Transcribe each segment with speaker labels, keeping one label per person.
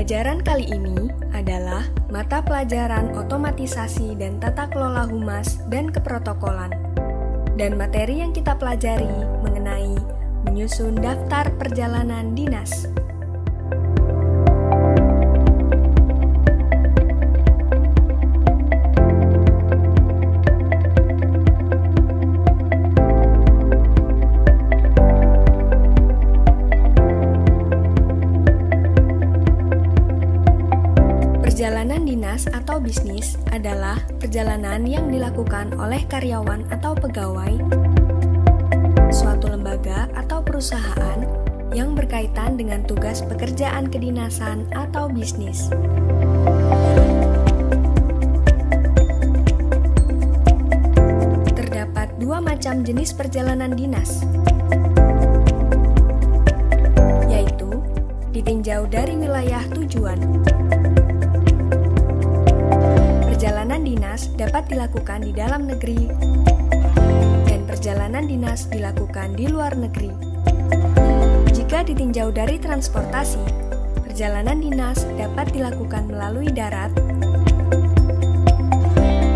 Speaker 1: Pelajaran kali ini adalah mata pelajaran otomatisasi dan tata kelola humas dan keprotokolan. Dan materi yang kita pelajari mengenai menyusun daftar perjalanan dinas. Perjalanan dinas atau bisnis adalah perjalanan yang dilakukan oleh karyawan atau pegawai suatu lembaga atau perusahaan yang berkaitan dengan tugas pekerjaan kedinasan atau bisnis. Terdapat dua macam jenis perjalanan dinas, yaitu ditinjau dari wilayah tujuan. Perjalanan dinas dapat dilakukan di dalam negeri, dan perjalanan dinas dilakukan di luar negeri. Jika ditinjau dari transportasi, perjalanan dinas dapat dilakukan melalui darat,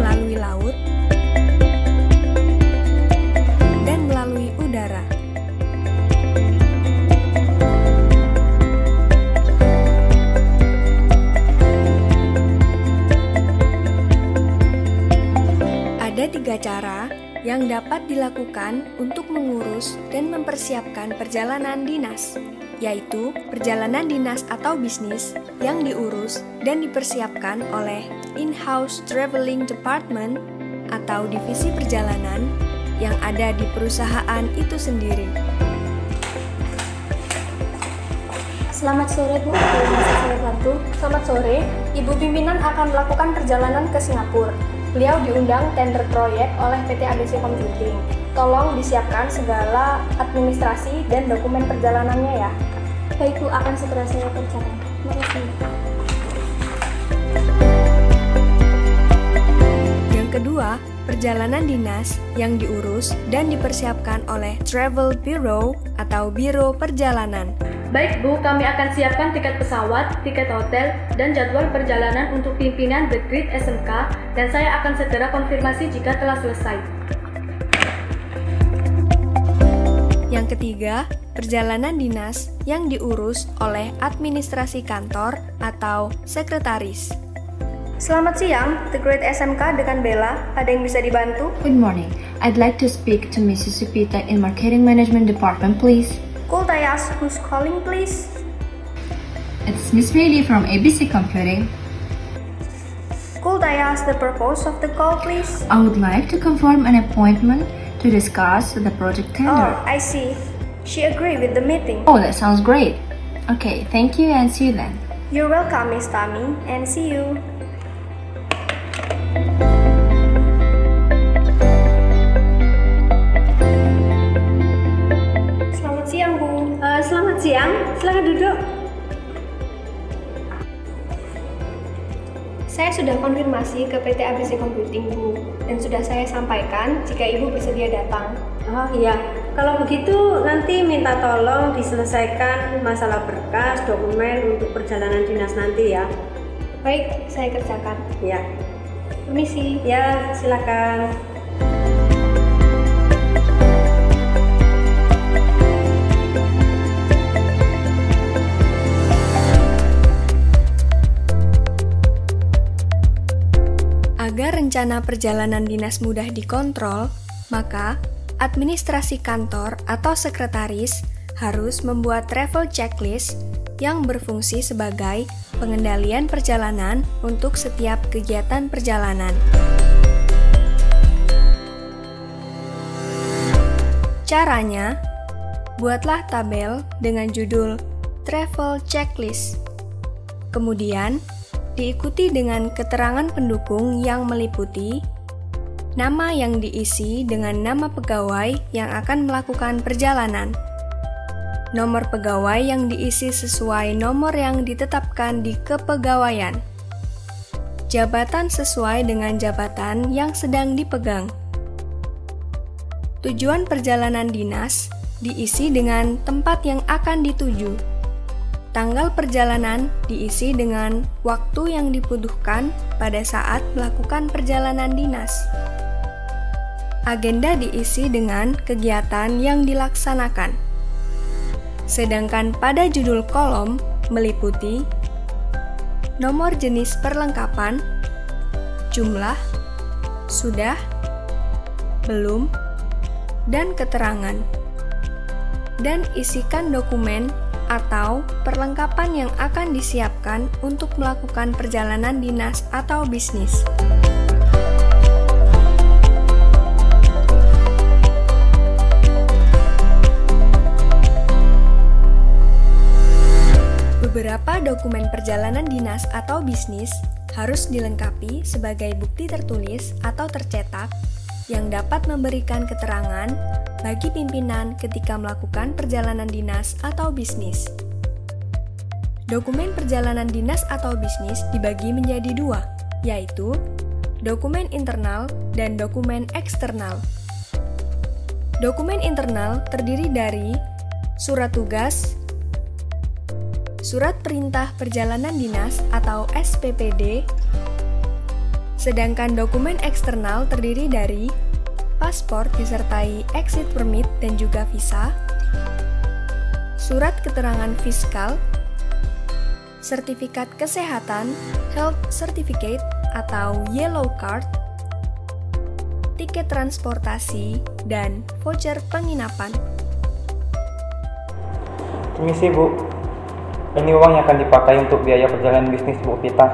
Speaker 1: melalui laut, dan melalui udara. Ada tiga cara yang dapat dilakukan untuk mengurus dan mempersiapkan perjalanan dinas, yaitu perjalanan dinas atau bisnis yang diurus dan dipersiapkan oleh in-house traveling department atau divisi perjalanan yang ada di perusahaan itu sendiri.
Speaker 2: Selamat sore Bu, bisa saya bantu? Selamat sore, Ibu pimpinan akan melakukan perjalanan ke Singapura. Beliau diundang tender proyek oleh PT ABC Computing. Tolong disiapkan segala administrasi dan dokumen perjalanannya ya. Baik Bu, akan segera saya kerjakan. Terima kasih.
Speaker 1: Yang kedua, perjalanan dinas yang diurus dan dipersiapkan oleh Travel Bureau atau Biro Perjalanan.
Speaker 3: Baik Bu, kami akan siapkan tiket pesawat, tiket hotel, dan jadwal perjalanan untuk pimpinan The Great SMK, dan saya akan segera konfirmasi jika telah selesai.
Speaker 1: Yang ketiga, perjalanan dinas yang diurus oleh administrasi kantor atau sekretaris.
Speaker 2: Selamat siang, The Great SMK dengan Bella. Ada yang bisa dibantu?
Speaker 4: Good morning. I'd like to speak to Mrs. Supita in Marketing Management Department, please.
Speaker 2: Could I ask who's calling, please?
Speaker 4: It's Miss Meili from ABC Computing.
Speaker 2: Could I ask the purpose of the call, please?
Speaker 4: I would like to confirm an appointment to discuss the project tender.
Speaker 2: Oh, I see. She agreed with the meeting.
Speaker 4: Oh, that sounds great. Okay, thank you and see you then.
Speaker 2: You're welcome, Miss Tami, and see you. Selamat siang, Bu.
Speaker 3: Selamat siang, silakan duduk.
Speaker 2: Saya sudah konfirmasi ke PT ABC Computing, Bu, dan sudah saya sampaikan jika Ibu bersedia datang.
Speaker 5: Oh iya, kalau begitu nanti minta tolong diselesaikan masalah berkas, dokumen untuk perjalanan dinas nanti ya.
Speaker 2: Baik, saya kerjakan.
Speaker 5: Ya,
Speaker 2: Permisi.
Speaker 5: ya silakan.
Speaker 1: Agar rencana perjalanan dinas mudah dikontrol, maka administrasi kantor atau sekretaris harus membuat travel checklist yang berfungsi sebagai pengendalian perjalanan untuk setiap kegiatan perjalanan. Caranya, buatlah tabel dengan judul Travel Checklist. Kemudian, diikuti dengan keterangan pendukung yang meliputi nama yang diisi dengan nama pegawai yang akan melakukan perjalanan, nomor pegawai yang diisi sesuai nomor yang ditetapkan di kepegawaian, jabatan sesuai dengan jabatan yang sedang dipegang. Tujuan perjalanan dinas diisi dengan tempat yang akan dituju. Tanggal perjalanan diisi dengan waktu yang dibutuhkan pada saat melakukan perjalanan dinas. Agenda diisi dengan kegiatan yang dilaksanakan. Sedangkan pada judul kolom meliputi nomor jenis perlengkapan, jumlah, sudah, belum, dan keterangan. Dan isikan dokumen atau perlengkapan yang akan disiapkan untuk melakukan perjalanan dinas atau bisnis. Beberapa dokumen perjalanan dinas atau bisnis harus dilengkapi sebagai bukti tertulis atau tercetak yang dapat memberikan keterangan bagi pimpinan ketika melakukan perjalanan dinas atau bisnis. Dokumen perjalanan dinas atau bisnis dibagi menjadi dua, yaitu dokumen internal dan dokumen eksternal. Dokumen internal terdiri dari surat tugas, surat perintah perjalanan dinas atau SPPD, sedangkan dokumen eksternal terdiri dari paspor disertai exit permit dan juga visa, surat keterangan fiskal, sertifikat kesehatan, health certificate atau yellow card, tiket transportasi, dan voucher penginapan.
Speaker 6: Permisi Bu, ini uang yang akan dipakai untuk biaya perjalanan bisnis Bu Vita.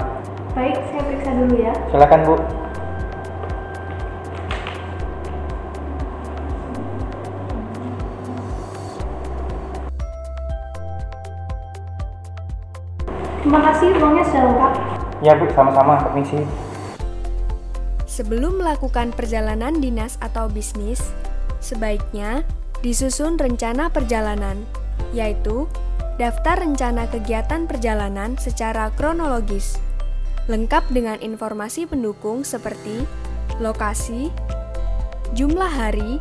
Speaker 3: Baik, saya periksa dulu ya.
Speaker 6: Silakan Bu.
Speaker 3: Terima kasih, uangnya sudah lengkap.
Speaker 6: Ya Bu, sama-sama. Permisi.
Speaker 1: Sebelum melakukan perjalanan dinas atau bisnis, sebaiknya disusun rencana perjalanan, yaitu daftar rencana kegiatan perjalanan secara kronologis, lengkap dengan informasi pendukung seperti lokasi, jumlah hari,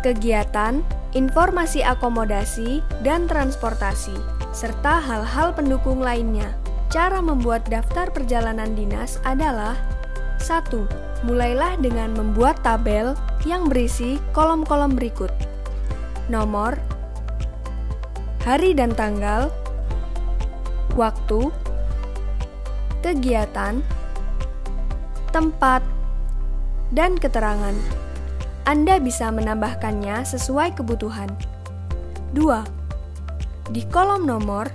Speaker 1: kegiatan, informasi akomodasi, dan transportasi, serta hal-hal pendukung lainnya. Cara membuat daftar perjalanan dinas adalah 1. Mulailah dengan membuat tabel yang berisi kolom-kolom berikut. Nomor, hari dan tanggal, waktu, kegiatan, tempat, dan keterangan. Anda bisa menambahkannya sesuai kebutuhan. 2. Di kolom nomor,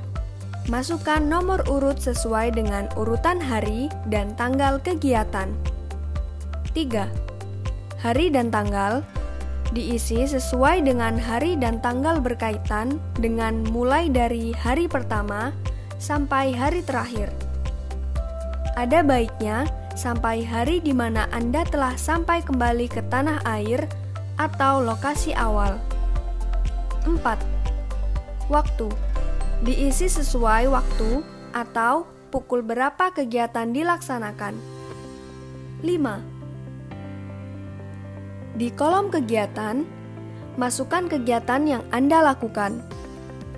Speaker 1: masukkan nomor urut sesuai dengan urutan hari dan tanggal kegiatan. 3. Hari dan tanggal diisi sesuai dengan hari dan tanggal berkaitan dengan mulai dari hari pertama sampai hari terakhir. Ada baiknya sampai hari di mana Anda telah sampai kembali ke tanah air atau lokasi awal. 4. Waktu diisi sesuai waktu atau pukul berapa kegiatan dilaksanakan. 5. Di kolom kegiatan, masukkan kegiatan yang Anda lakukan.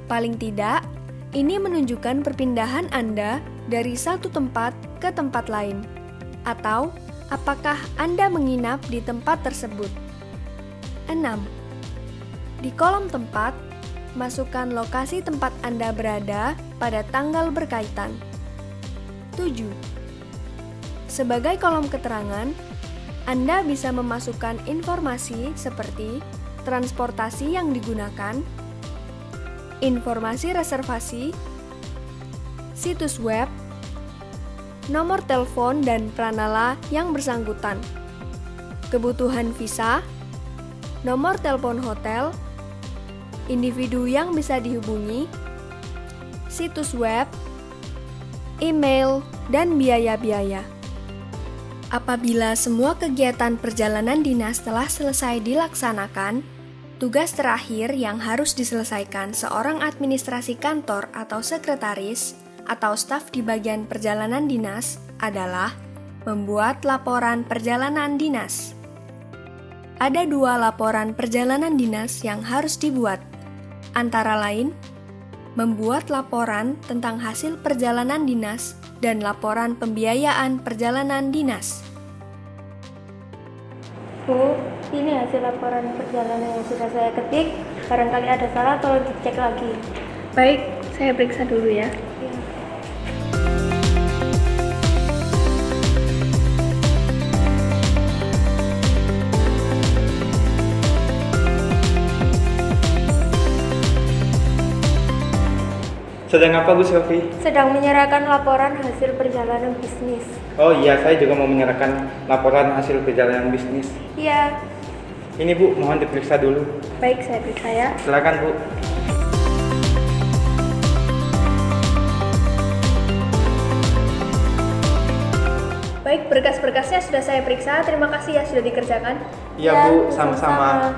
Speaker 1: Paling tidak, ini menunjukkan perpindahan Anda dari satu tempat ke tempat lain, atau apakah Anda menginap di tempat tersebut. 6. Di kolom tempat, masukkan lokasi tempat Anda berada pada tanggal berkaitan. 7. Sebagai kolom keterangan, Anda bisa memasukkan informasi seperti transportasi yang digunakan, informasi reservasi, situs web, nomor telepon dan pranala yang bersangkutan, kebutuhan visa, nomor telepon hotel, individu yang bisa dihubungi, situs web, email, dan biaya-biaya. Apabila semua kegiatan perjalanan dinas telah selesai dilaksanakan, tugas terakhir yang harus diselesaikan seorang administrasi kantor atau sekretaris atau staf di bagian perjalanan dinas adalah membuat laporan perjalanan dinas. Ada 2 laporan perjalanan dinas yang harus dibuat, antara lain membuat laporan tentang hasil perjalanan dinas dan laporan pembiayaan perjalanan dinas.
Speaker 2: Bu, ini hasil laporan perjalanan yang sudah saya ketik. Barangkali ada salah, tolong dicek lagi.
Speaker 3: Baik, saya periksa dulu ya.
Speaker 6: Sedang apa Bu Selvi?
Speaker 2: Sedang menyerahkan laporan hasil perjalanan bisnis.
Speaker 6: Oh iya, saya juga mau menyerahkan laporan hasil perjalanan bisnis.
Speaker 2: Iya,
Speaker 6: Ini Bu, mohon diperiksa dulu.
Speaker 2: baik, saya periksa ya.
Speaker 6: Silakan Bu.
Speaker 2: Baik, berkas-berkasnya sudah saya periksa. Terima kasih ya sudah dikerjakan.
Speaker 6: Iya
Speaker 2: Ya,
Speaker 6: Bu, sama-sama.